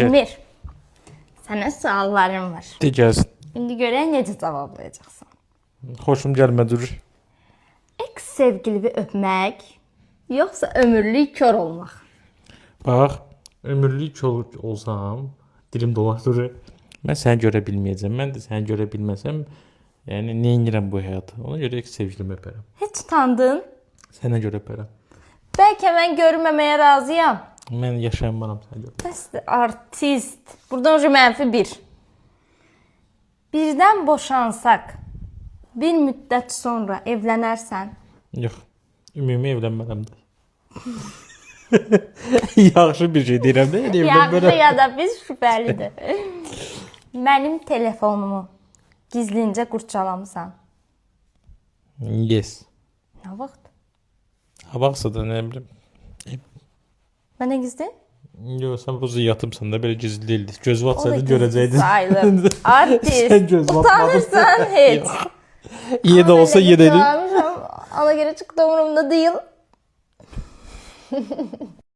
Emir, sana suallarım var. De gelsin. Şimdi gören necə cavablayacaqsan. Xoşum gəlmədi. Ex sevgilini öpmək, yoxsa ömürlük kör olmaq? Bax, ömürlük olsam, dilim dolaşır. Mən səni görə bilməyəcəm. Mən də səni görə bilməsəm, yəni nə edirəm bu həyatı? Ona görə ex sevgilimi öpərəm. Heç utandın? Sənə görə öpərəm. Bəlkə mən görməməyə razıyam. Mən yaşayamaram sənə görə. Bəsdir, artist. Buradan önce -1. Birdən boşansaq, bir müddət sonra evlənərsən. Yox, ümumi evlənmərəm də. Yaxşı bir şey deyirəm də, yəni Yaxşı evlənmərəm. ya da biz şübhəlidir. Mənim telefonumu gizlincə qurcalamısan. Yes. Nə vaxt? Ha baxsa da nə bilim. Mənə gizli? Yox, sən ruzu yatımsan da belə gizli değildi. Gözü O da atsaydın gizli görəcəydin. sayılır. Artist. Sən göz batmadın. Utanırsan heç. İyi de olsa Ama yedelim. Ona göre çok da umurumda değil.